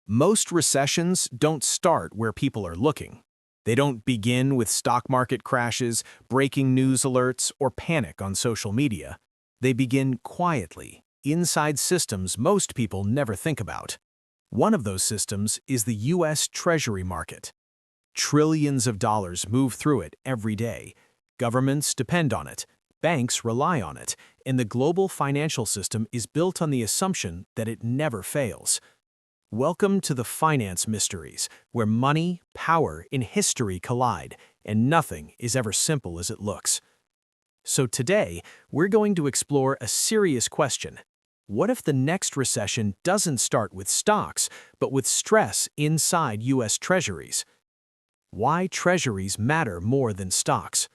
Most recessions don't start where people are looking. They don't begin with stock market crashes, breaking news alerts, or panic on social media. They begin quietly, inside systems most people never think about. One of those systems is the U.S. Treasury market. Trillions of dollars move through it every day. Governments depend on it, banks rely on it, and the global financial system is built on the assumption that it never fails. Welcome to the finance mysteries, where money, power, and history collide, and nothing is ever simple as it looks. So today, we're going to explore a serious question. What if the next recession doesn't start with stocks, but with stress inside U.S. Treasuries? Why Treasuries matter more than stocks?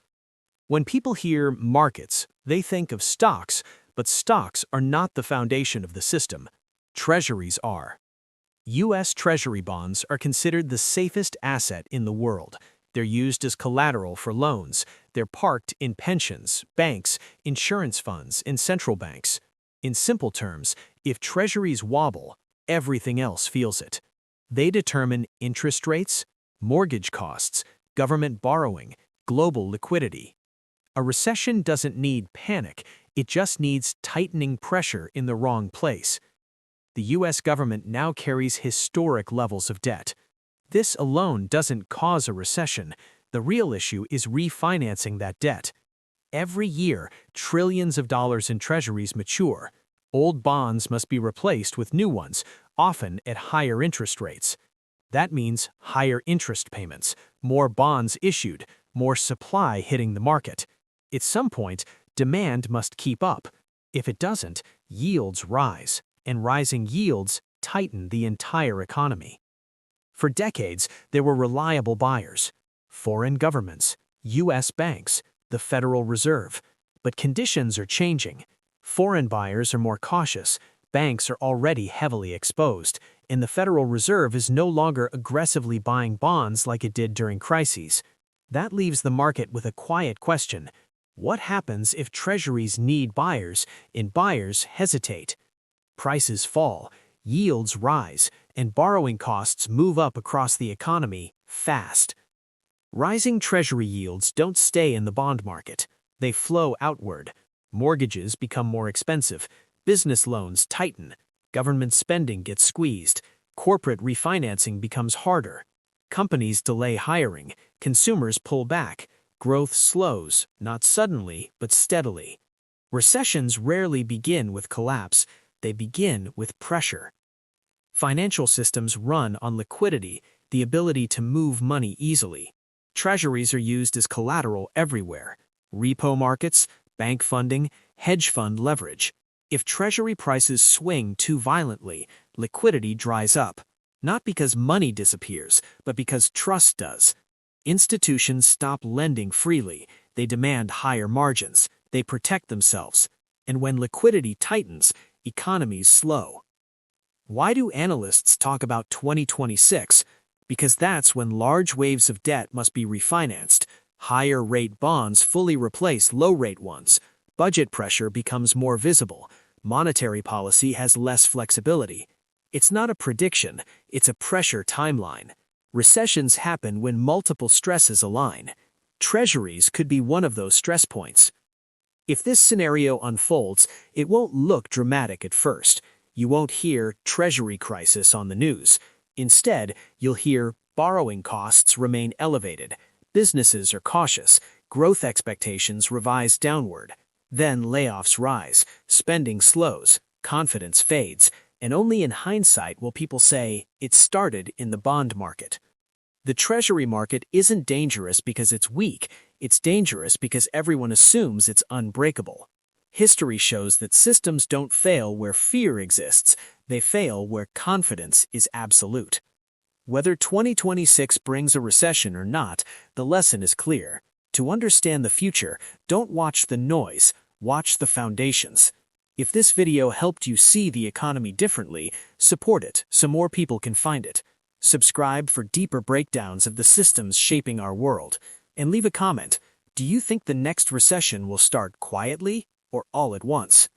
When people hear markets, they think of stocks, but stocks are not the foundation of the system. Treasuries are. U.S. Treasury bonds are considered the safest asset in the world. They're used as collateral for loans. They're parked in pensions, banks, insurance funds, and central banks. In simple terms, if Treasuries wobble, everything else feels it. They determine interest rates, mortgage costs, government borrowing, global liquidity. A recession doesn't need panic, it just needs tightening pressure in the wrong place. The U.S. government now carries historic levels of debt. This alone doesn't cause a recession. The real issue is refinancing that debt. Every year, trillions of dollars in treasuries mature. Old bonds must be replaced with new ones, often at higher interest rates. That means higher interest payments, more bonds issued, more supply hitting the market. At some point, demand must keep up. If it doesn't, yields rise. And rising yields tighten the entire economy. For decades, there were reliable buyers: foreign governments, U.S. banks, the Federal Reserve. But conditions are changing. Foreign buyers are more cautious, banks are already heavily exposed, and the Federal Reserve is no longer aggressively buying bonds like it did during crises. That leaves the market with a quiet question: what happens if Treasuries need buyers and buyers hesitate? Prices fall, yields rise, and borrowing costs move up across the economy fast. Rising Treasury yields don't stay in the bond market. They flow outward. Mortgages become more expensive, business loans tighten, government spending gets squeezed, corporate refinancing becomes harder. Companies delay hiring, consumers pull back, growth slows, not suddenly, but steadily. Recessions rarely begin with collapse. They begin with pressure. Financial systems run on liquidity, the ability to move money easily. Treasuries are used as collateral everywhere: repo markets, bank funding, hedge fund leverage. If Treasury prices swing too violently, liquidity dries up, not because money disappears, but because trust does. Institutions stop lending freely, they demand higher margins, they protect themselves. And when liquidity tightens, economies slow. Why do analysts talk about 2026? Because that's when large waves of debt must be refinanced. Higher rate bonds fully replace low rate ones. Budget pressure becomes more visible. Monetary policy has less flexibility. It's not a prediction, it's a pressure timeline. Recessions happen when multiple stresses align. Treasuries could be one of those stress points. If this scenario unfolds, it won't look dramatic at first. You won't hear Treasury crisis on the news. Instead, you'll hear borrowing costs remain elevated, businesses are cautious, growth expectations rise downward. Then layoffs rise, spending slows, confidence fades, and only in hindsight will people say it started in the bond market. The Treasury market isn't dangerous because it's weak, it's dangerous because everyone assumes it's unbreakable. History shows that systems don't fail where fear exists, they fail where confidence is absolute. Whether 2026 brings a recession or not, the lesson is clear. To understand the future, don't watch the noise, watch the foundations. If this video helped you see the economy differently, support it so more people can find it. Subscribe for deeper breakdowns of the systems shaping our world. And leave a comment. Do you think the next recession will start quietly or all at once?